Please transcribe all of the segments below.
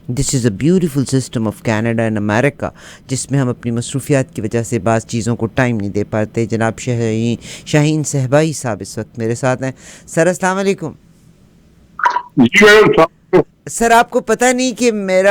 This is a beautiful system of Canada and America, جس میں ہم اپنی مصروفیات کی وجہ سے بعض چیزوں کو ٹائم نہیں دے پاتے. جناب شاہین صہبائی صاحب اس وقت میرے ساتھ ہیں. سر السلام علیکم. جی سر آپ کو پتہ نہیں کہ میں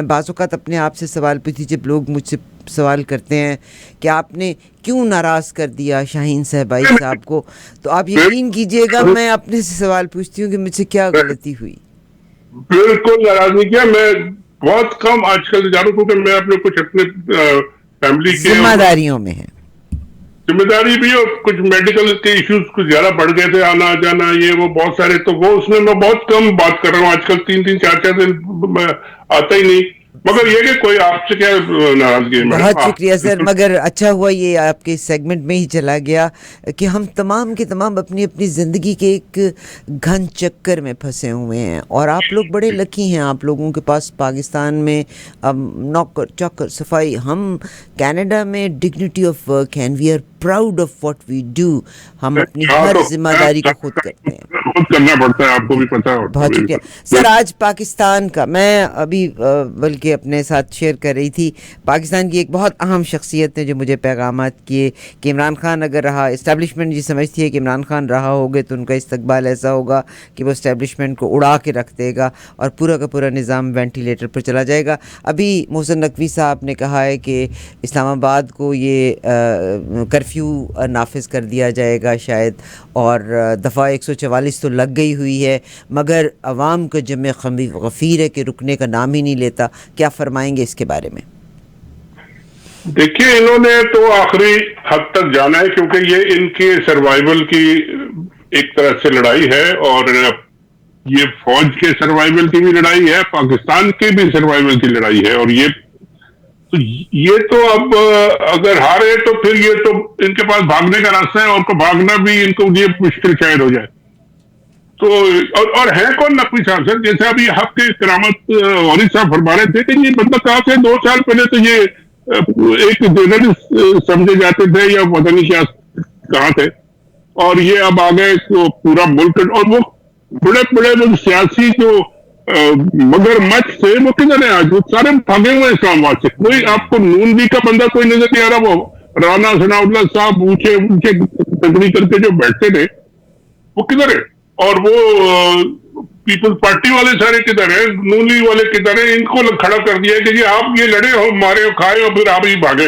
بعض اوقات اپنے آپ سے سوال پوچھتی جب لوگ مجھ سے سوال کرتے ہیں کہ آپ نے کیوں ناراض کر دیا شاہین صہبائی صاحب کو، تو آپ یقین کیجئے گا میں اپنے سے سوال پوچھتی ہوں کہ مجھ سے کیا غلطی ہوئی. بالکل ناراض نہیں کیا. میں بہت کم آج کل جانوں کیونکہ میں اپنے کچھ اپنے فیملی کے ذمہ داریوں میں ہے، ذمہ داری بھی، اور کچھ میڈیکل کے ایشوز کچھ زیادہ بڑھ گئے تھے، آنا جانا یہ وہ بہت سارے، تو وہ اس میں بہت کم بات کر رہا ہوں آج کل. 3 4 دن میں آتا ہی نہیں. مگر یہ کہ کوئی آپ سے کیا ناراضگی ہے. بہت شکریہ سر. مگر اچھا ہوا یہ آپ کے سیگمنٹ میں ہی چلا گیا کہ ہم تمام کے تمام اپنی اپنی زندگی کے ایک گھن چکر میں پھنسے ہوئے ہیں، اور آپ لوگ بڑے لکی ہیں. آپ لوگوں کے پاس پاکستان میں نوکر چوکر صفائی، ہم کینیڈا میں dignity of work and we are proud of what we do. ہم اپنی ہر ذمہ داری کو خود کرتے ہیں، خود کرنا پڑتا ہے. آپ کو بھی پتا ہے. بہت شکریہ سر. آج پاکستان کا، میں ابھی بلکہ اپنے ساتھ شیئر کر رہی تھی، پاکستان کی ایک بہت اہم شخصیت نے جو مجھے پیغامات کیے کہ عمران خان اگر رہا، اسٹیبلشمنٹ یہ سمجھتی ہے کہ عمران خان رہا ہوگے تو ان کا استقبال ایسا ہوگا کہ وہ اسٹیبلشمنٹ کو اڑا کے رکھ دے گا اور پورا کا پورا نظام وینٹیلیٹر پر چلا جائے گا. ابھی محسن نقوی صاحب نے کہا ہے کہ اسلام آباد کو یہ کرفیو نافذ کر دیا جائے گا شاید، اور دفعہ 144 تو لگ گئی ہوئی ہے، مگر عوام کا جمع غفیر ہے کہ رکنے کا نام ہی نہیں لیتا. کیا فرمائیں گے اس کے بارے میں؟ دیکھیے انہوں نے تو آخری حد تک جانا ہے، کیونکہ یہ ان کے سروائیول کی ایک طرح سے لڑائی ہے، اور یہ فوج کے سروائیول کی بھی لڑائی ہے، پاکستان کے بھی سروائیول کی لڑائی ہے. اور یہ تو اب اگر ہارے تو پھر یہ تو ان کے پاس بھاگنے کا راستہ ہے، اور کو بھاگنا بھی ان کو یہ مشکل شاید ہو جائے. تو اور ہے کون نقوی صاحب سر؟ جیسے ابھی آپ کے کرامت غوری صاحب فرما رہے تھے کہ یہ بندہ کہاں سے 2 سال پہلے تو یہ ایک جرنلسٹ سمجھے جاتے تھے یا پتہ نہیں کیا کہاں تھے، اور یہ اب آگے پورا ملک، اور وہ بڑے بڑے سیاسی جو مگر مچ تھے وہ کدھر ہیں آج؟ وہ سارے بھاگے ہوئے اسلام آباد سے. کوئی آپ کو نون لیگ کا بندہ کوئی نظر نہیں آ رہا. وہ رانا ثناء اللہ صاحب اونچے تقریر کر کے جو بیٹھتے تھے وہ کدھر ہے؟ اور وہ پیپلز پارٹی والے سارے کدھر ہیں؟ نون لیگ والے کدھر ہیں؟ ان کو کھڑا کر دیا کہ یہ آپ یہ لڑے ہو، مارے ہو، کھائے ہو، پھر آپ ہی بھاگے.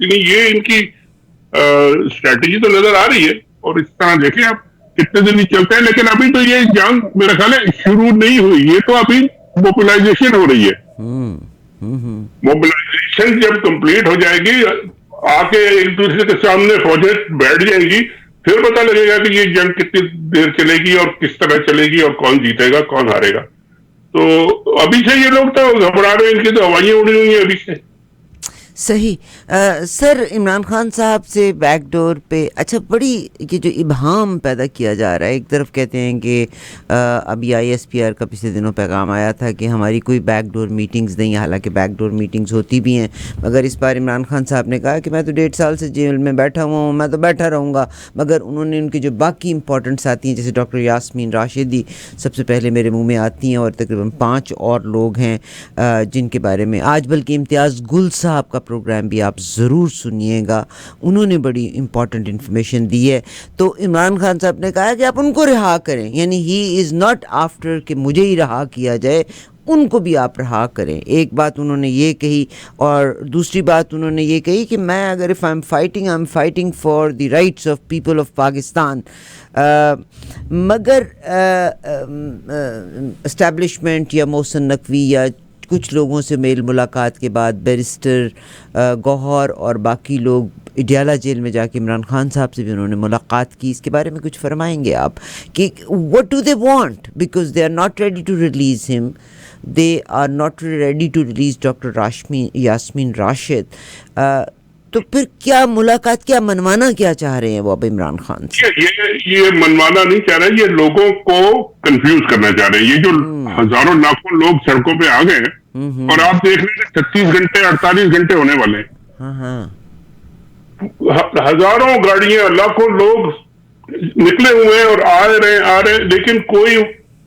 یہ ان کی اسٹریٹجی تو نظر آ رہی ہے، اور اس طرح دیکھیں آپ کتنے دن ہی چلتے ہیں. لیکن ابھی تو یہ جنگ میرا خیال ہے شروع نہیں ہوئی، یہ تو ابھی موبلائزیشن ہو رہی ہے. موبلائزیشن جب کمپلیٹ ہو جائے گی، آ کے ایک دوسرے کے سامنے فوجیں بیٹھ جائیں گی، پھر پتہ لگے گا کہ یہ جنگ کتنی دیر چلے گی اور کس طرح چلے گی اور کون جیتے گا کون ہارے گا. تو ابھی سے یہ لوگ تو گھبرا رہے ہیں، ان کی تو ہوائیاں اڑی ہوئی ہیں ابھی سے. صحیح. سر عمران خان صاحب سے بیک ڈور پہ اچھا بڑی یہ جو ابہام پیدا کیا جا رہا ہے، ایک طرف کہتے ہیں کہ ابھی ISPR کا پچھلے دنوں پیغام آیا تھا کہ ہماری کوئی بیک ڈور میٹنگز نہیں، حالانکہ بیک ڈور میٹنگز ہوتی بھی ہیں، مگر اس بار عمران خان صاحب نے کہا کہ میں تو 1.5 سال سے جیل میں بیٹھا ہوا ہوں، میں تو بیٹھا رہوں گا. مگر انہوں نے ان کی جو باقی امپورٹنٹ ساتھی ہیں جیسے ڈاکٹر یاسمین راشدی سب سے پہلے میرے منہ میں آتی ہیں، اور تقریباً 5 اور لوگ ہیں جن کے بارے میں آج بلکہ امتیاز گل صاحب کا پروگرام بھی آپ ضرور سنیے گا، انہوں نے بڑی امپورٹنٹ انفارمیشن دی ہے. تو عمران خان صاحب نے کہا کہ آپ ان کو رہا کریں، یعنی ہی از ناٹ آفٹر کہ مجھے ہی رہا کیا جائے، ان کو بھی آپ رہا کریں. ایک بات انہوں نے یہ کہی، اور دوسری بات انہوں نے یہ کہی کہ میں اگر if I am fighting for the rights of people of Pakistan. مگر اسٹیبلشمنٹ یا محسن نقوی یا کچھ لوگوں سے میل ملاقات کے بعد بیرسٹر گوہر اور باقی لوگ اڈیالہ جیل میں جا کے عمران خان صاحب سے بھی انہوں نے ملاقات کی. اس کے بارے میں کچھ فرمائیں گے آپ کہ what do they want, because they are not ready to release him, they are not ready to release doctor Yasmin Rashid. تو پھر کیا ملاقات، کیا منوانا کیا چاہ رہے ہیں وہ اب عمران خان سے؟ یہ منوانا نہیں چاہ رہے، یہ لوگوں کو کنفیوز کرنا چاہ رہے ہیں. یہ جو ہزاروں لاکھوں لوگ سڑکوں پہ آ گئے ہیں، اور آپ دیکھ لیں 36 گھنٹے 48 گھنٹے ہونے والے ہیں، ہزاروں گاڑیاں لاکھوں لوگ نکلے ہوئے ہیں اور آ رہے ہیں، لیکن کوئی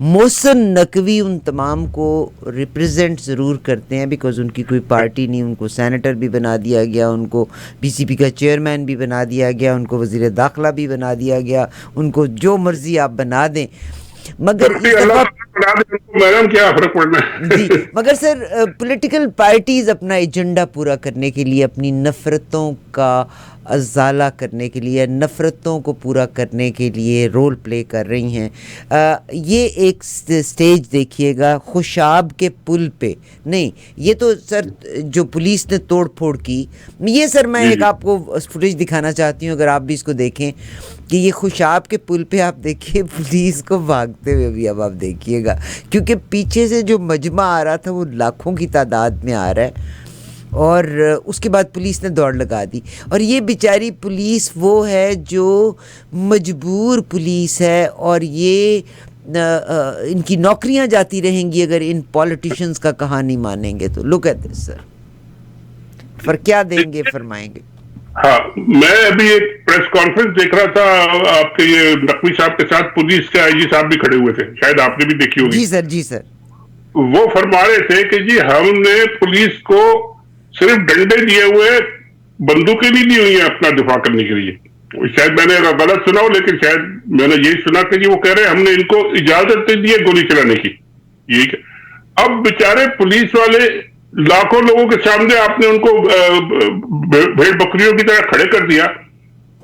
محسن نقوی ان تمام کو ریپرزینٹ ضرور کرتے ہیں، بیکاز ان کی کوئی پارٹی نہیں، ان کو سینیٹر بھی بنا دیا گیا، ان کو پی سی پی کا چیئرمین بھی بنا دیا گیا، ان کو وزیر داخلہ بھی بنا دیا گیا، ان کو جو مرضی آپ بنا دیں، مگر اس میڈم کیا فرق پڑنا ہے؟ جی مگر سر پولیٹیکل پارٹیز اپنا ایجنڈا پورا کرنے کے لیے، اپنی نفرتوں کا ازالہ کرنے کے لیے، نفرتوں کو پورا کرنے کے لیے رول پلے کر رہی ہیں. یہ ایک سٹیج دیکھیے گا خوشاب کے پل پہ نہیں، یہ تو سر جو پولیس نے توڑ پھوڑ کی، یہ سر میں ایک آپ کو فوٹیج دکھانا چاہتی ہوں، اگر آپ بھی اس کو دیکھیں کہ یہ خوشاب کے پل پہ آپ دیکھیے پولیس کو بھاگتے ہوئے بھی اب آپ دیکھیے گا، کیونکہ پیچھے سے جو مجمع آ رہا تھا وہ لاکھوں کی تعداد میں آ رہا ہے، اور اس کے بعد پولیس نے دوڑ لگا دی. اور یہ بیچاری پولیس وہ ہے جو مجبور پولیس ہے، اور یہ ان کی نوکریاں جاتی رہیں گی اگر ان پولیٹیشنز کا کہا نہیں مانیں گے تو. لک ایٹ دس سر، کیا دیں گے، فرمائیں گے. ہاں، میں ابھی ایک پریس کانفرنس دیکھ رہا تھا آپ کے یہ نقوی صاحب کے ساتھ پولیس کے آئی جی صاحب بھی کھڑے ہوئے تھے، شاید آپ نے بھی دیکھی ہوگی. جی سر، جی سر. وہ فرما رہے تھے کہ جی ہم نے پولیس کو صرف ڈنڈے دیے ہوئے، بندوقیں نہیں دی ہوئی ہیں اپنا دفاع کرنے کے لیے. شاید میں نے غلط سنا ہو، لیکن شاید میں نے یہی سنا کہ جی وہ کہہ رہے ہیں ہم نے ان کو اجازت دی ہے گولی چلانے کی. یہ اب بیچارے پولیس والے لاکھوں لوگوں کے سامنے آپ نے ان کو بھیڑ بکریوں کی طرح کھڑے کر دیا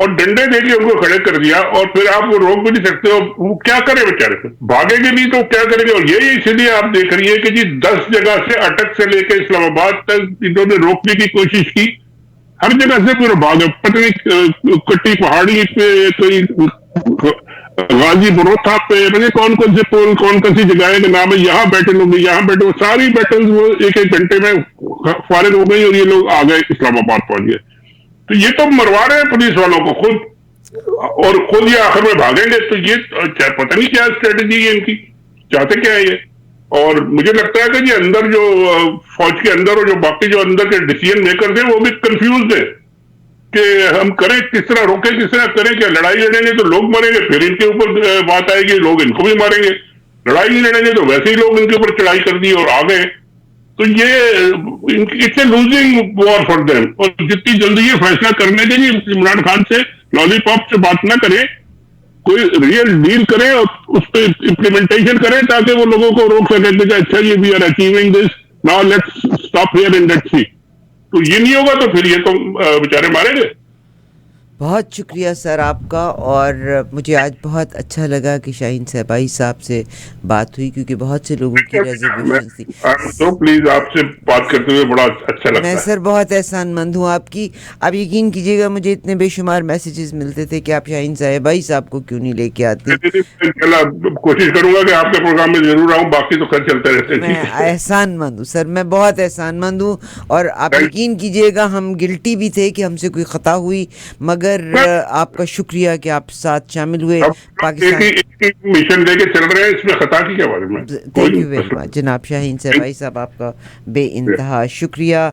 اور ڈنڈے دے کے ان کو کھڑے کر دیا، اور پھر آپ وہ روک بھی نہیں سکتے. وہ کیا کرے بیچارے، بھاگے گے نہیں تو کیا کریں گے. اور یہی اسی لیے آپ دیکھ رہی ہے کہ جی 10 جگہ سے اٹک سے لے کے اسلام آباد تک انہوں نے روکنے کی کوشش کی، ہر جگہ سے پورا بھاگے. پتہ نہیں کٹی پہاڑی پہ، کوئی غازی بروتھا پہ، پتہ کون کون سے پول، کون کون سی جگہیں کے نام ہے، یہاں بیٹھے لوگ، یہاں بیٹھے، وہ ساری بیٹل وہ ایک ایک گھنٹے میں فارغ ہو گئی اور یہ لوگ آ گئے اسلام آباد پہنچ گئے. تو یہ تو مروا رہے ہیں پولیس والوں کو خود، اور خود یہ آخر میں بھاگیں گے. تو یہ پتہ نہیں کیا اسٹریٹجی ہے ان کی، چاہتے کیا ہے یہ. اور مجھے لگتا ہے کہ جی اندر جو فوج کے اندر اور جو باقی جو اندر کے ڈیسیژن میکرز ہیں وہ بھی کنفیوزڈ ہیں کہ ہم کریں کس طرح، روکیں کس طرح، کریں کیا. لڑائی لڑیں گے تو لوگ مریں گے، پھر ان کے اوپر بات آئے گی لوگ ان کو بھی ماریں گے. لڑائی نہیں لڑیں گے تو ویسے ہی لوگ ان کے اوپر چڑھائی کر دی اور آ گئے. تو یہ it's a losing war for them. اور جتنی جلدی یہ فیصلہ کرنے کے لیے عمران خان سے لالی پاپ سے بات نہ کریں، کوئی ریئل ڈیل کریں اور اس پہ امپلیمنٹیشن کریں تاکہ وہ لوگوں کو روک سکیں کہ اچھا یہ we are achieving this, now let's stop here and let's see. تو یہ نہیں ہوگا تو پھر یہ تو بیچارے ماریں گے. بہت شکریہ سر آپ کا. اور مجھے آج بہت اچھا لگا کہ شاہین صاحبائی صاحب سے بات ہوئی، کیونکہ بہت سے لوگوں کی ریزرویشن تھی. تو پلیز آپ سے بات کرتے ہوئے بڑا اچھا لگتا ہے. میں سر بہت احسان مند ہوں آپ کی. آپ یقین کیجیے گا مجھے اتنے بے شمار میسیجز ملتے تھے کہ آپ شاہین صاحبائی صاحب کو کیوں نہیں لے کے آتے. کوشش کروں گا کہ آپ کے پروگرام میں ضرور آؤں، باقی تو خیر چلتے رہتے ہیں. میں احسان مند ہوں سر، میں بہت احسان مند ہوں. اور آپ یقین کیجیے گا ہم گلٹی بھی تھے کہ ہم سے کوئی خطا ہوئی، مگر آپ کا شکریہ کہ آپ ساتھ شامل ہوئے. پاکستان مشن لے کے چل رہے ہیں، اس میں خطا کی کیا بات ہے. تھینک یو ویری مچ جناب شاہین صاحبائی صاحب، آپ کا بے انتہا شکریہ.